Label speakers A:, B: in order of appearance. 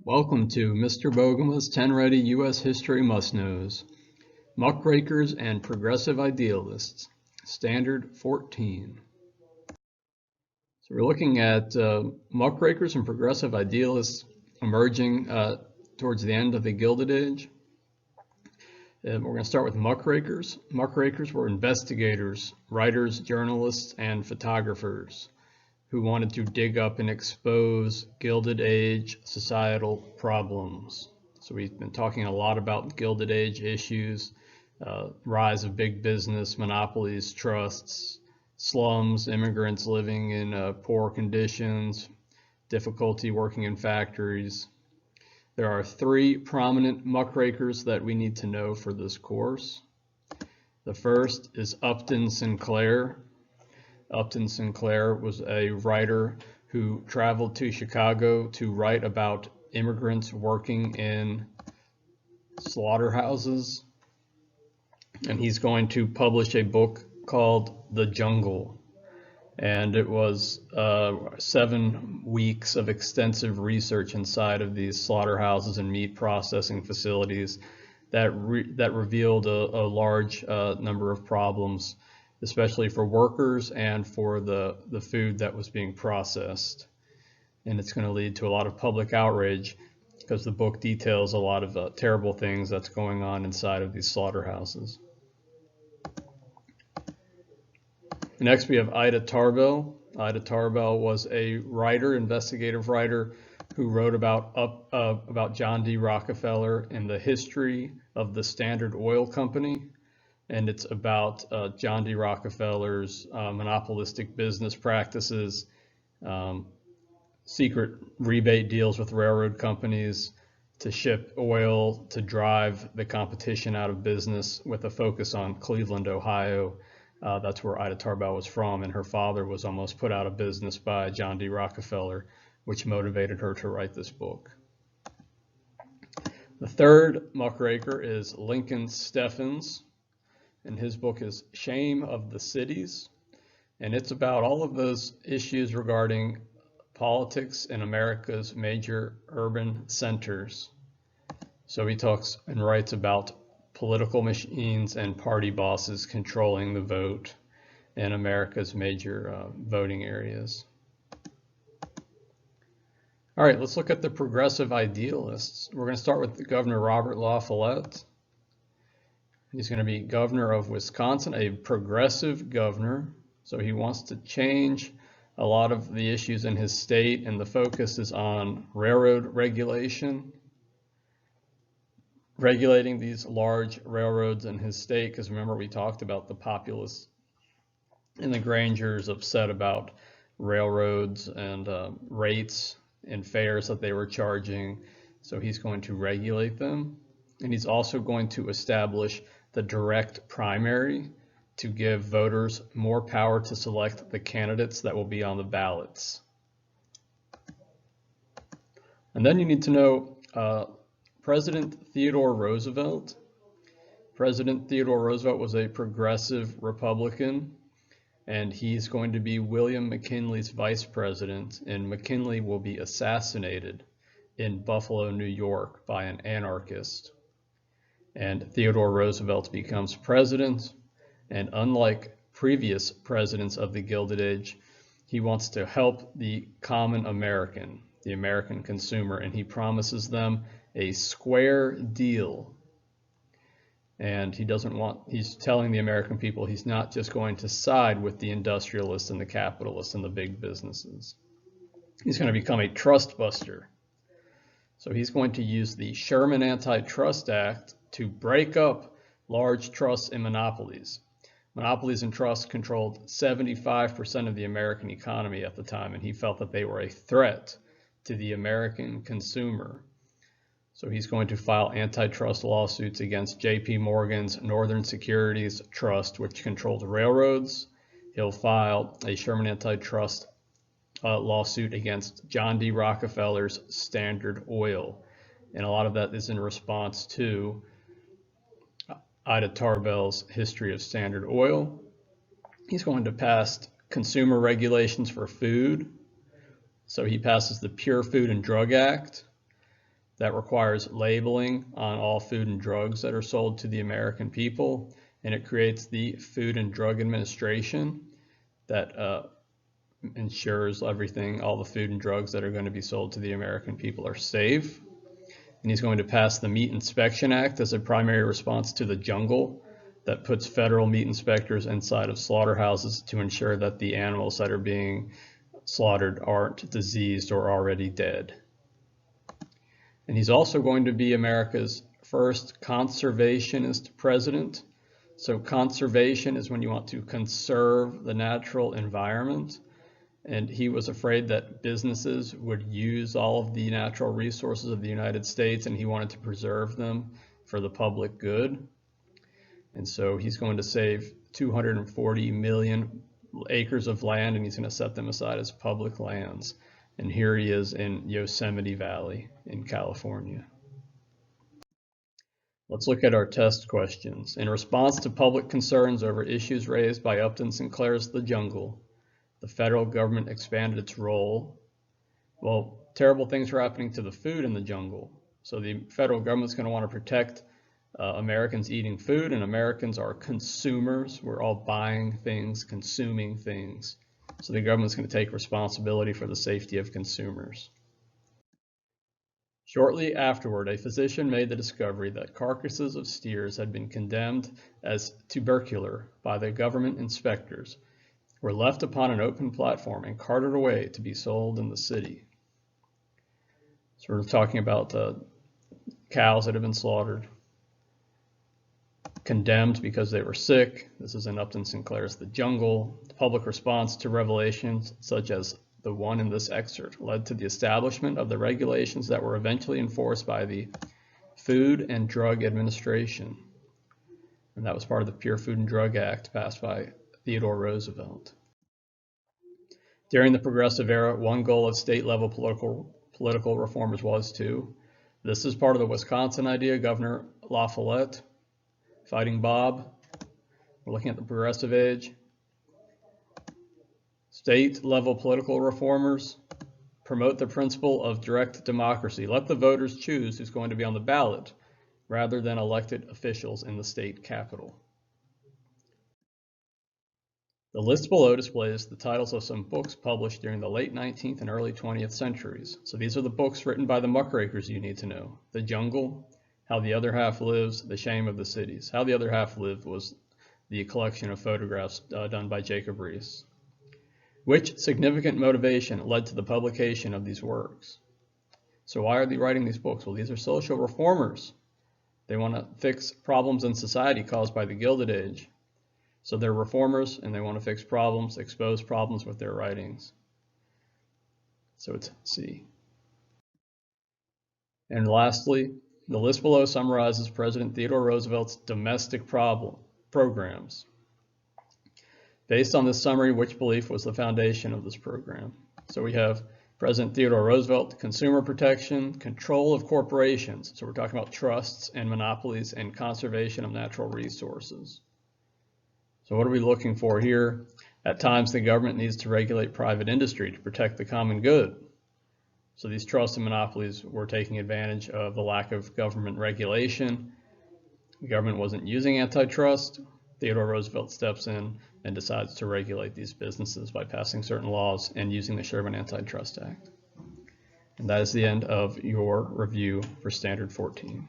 A: Welcome to Mr. Bogema's Tnready U.S. History Must-Knows, Muckrakers and Progressive Idealists, Standard 14. So we're looking at muckrakers and progressive idealists emerging towards the end of the Gilded Age. We're going to start with muckrakers. Muckrakers were investigators, writers, journalists, and photographers who wanted to dig up and expose Gilded Age societal problems. So we've been talking a lot about Gilded Age issues, rise of big business, monopolies, trusts, slums, immigrants living in poor conditions, difficulty working in factories. There are three prominent muckrakers that we need to know for this course. The first is Upton Sinclair. Upton Sinclair was a writer who traveled to Chicago to write about immigrants working in slaughterhouses. And he's going to publish a book called The Jungle. And it was 7 weeks of extensive research inside of these slaughterhouses and meat processing facilities that revealed a large number of problems, especially for workers and for the food that was being processed. And it's going to lead to a lot of public outrage because the book details a lot of terrible things that's going on inside of these slaughterhouses. Next, we have Ida Tarbell. Ida Tarbell was a writer, investigative writer, who wrote about John D. Rockefeller and the history of the Standard Oil Company. And it's about John D. Rockefeller's monopolistic business practices, secret rebate deals with railroad companies to ship oil to drive the competition out of business with a focus on Cleveland, Ohio. That's where Ida Tarbell was from, and her father was almost put out of business by John D. Rockefeller, which motivated her to write this book. The third muckraker is Lincoln Steffens, and his book is Shame of the Cities, and it's about all of those issues regarding politics in America's major urban centers. So he talks and writes about political machines and party bosses controlling the vote in America's major voting areas. All right, let's look at the progressive idealists. We're going to start with Governor Robert La Follette. He's going to be governor of Wisconsin, a progressive governor. So he wants to change a lot of the issues in his state, and the focus is on railroad regulation, regulating these large railroads in his state, because remember we talked about the populace and the Grangers upset about railroads and rates and fares that they were charging. So he's going to regulate them, and he's also going to establish the direct primary to give voters more power to select the candidates that will be on the ballots. And then you need to know President Theodore Roosevelt. President Theodore Roosevelt was a progressive Republican, and he's going to be William McKinley's vice president, and McKinley will be assassinated in Buffalo, New York by an anarchist. And Theodore Roosevelt becomes president, and unlike previous presidents of the Gilded Age, he wants to help the common American, the American consumer, and he promises them a square deal. And he's telling the American people he's not just going to side with the industrialists and the capitalists and the big businesses. He's going to become a trust buster. So he's going to use the Sherman Antitrust Act to break up large trusts and monopolies. Monopolies and trusts controlled 75% of the American economy at the time, and he felt that they were a threat to the American consumer. So he's going to file antitrust lawsuits against J.P. Morgan's Northern Securities Trust, which controls railroads. He'll file a Sherman Antitrust lawsuit against John D. Rockefeller's Standard Oil. And a lot of that is in response to Ida Tarbell's history of Standard Oil. He's going to pass consumer regulations for food. So he passes the Pure Food and Drug Act. that requires labeling on all food and drugs that are sold to the American people, and it creates the Food and Drug Administration that ensures everything, all the food and drugs that are going to be sold to the American people are safe. And he's going to pass the Meat Inspection Act as a primary response to the jungle that puts federal meat inspectors inside of slaughterhouses to ensure that the animals that are being slaughtered aren't diseased or already dead. And he's also going to be America's first conservationist president. So conservation is when you want to conserve the natural environment. And he was afraid that businesses would use all of the natural resources of the United States, and he wanted to preserve them for the public good. And so he's going to save 240 million acres of land, and he's going to set them aside as public lands. And here he is in Yosemite Valley in California. Let's look at our test questions. In response to public concerns over issues raised by Upton Sinclair's The Jungle, the federal government expanded its role. Well, terrible things are happening to the food in the jungle. So the federal government's going to want to protect Americans eating food, and Americans are consumers. We're all buying things, consuming things. So the government's going to take responsibility for the safety of consumers. Shortly afterward, a physician made the discovery that carcasses of steers had been condemned as tubercular by the government inspectors, were left upon an open platform and carted away to be sold in the city. So we're talking about cows that have been slaughtered, condemned because they were sick. This is in Upton Sinclair's The Jungle. The public response to revelations such as the one in this excerpt led to the establishment of the regulations that were eventually enforced by the Food and Drug Administration. And that was part of the Pure Food and Drug Act passed by Theodore Roosevelt. During the Progressive Era, one goal of state-level political reformers was to, this is part of the Wisconsin idea, Governor La Follette, Fighting Bob. We're looking at the Progressive Age. State-level political reformers promote the principle of direct democracy. Let the voters choose who's going to be on the ballot rather than elected officials in the state capitol. The list below displays the titles of some books published during the late 19th and early 20th centuries. So these are the books written by the Muckrakers you need to know. The Jungle, How the Other Half Lives, The Shame of the Cities. How the Other Half Lived was the collection of photographs done by Jacob Riis. Which significant motivation led to the publication of these works? So why are they writing these books? Well, these are social reformers. They want to fix problems in society caused by the Gilded Age. So they're reformers and they want to fix problems, expose problems with their writings. So it's C. And lastly, the list below summarizes President Theodore Roosevelt's domestic programs. Based on this summary, which belief was the foundation of this program? So we have President Theodore Roosevelt, consumer protection, control of corporations. So we're talking about trusts and monopolies and conservation of natural resources. So what are we looking for here? At times, the government needs to regulate private industry to protect the common good. So these trusts and monopolies were taking advantage of the lack of government regulation. The government wasn't using antitrust. Theodore Roosevelt steps in and decides to regulate these businesses by passing certain laws and using the Sherman Antitrust Act. And that is the end of your review for Standard 14.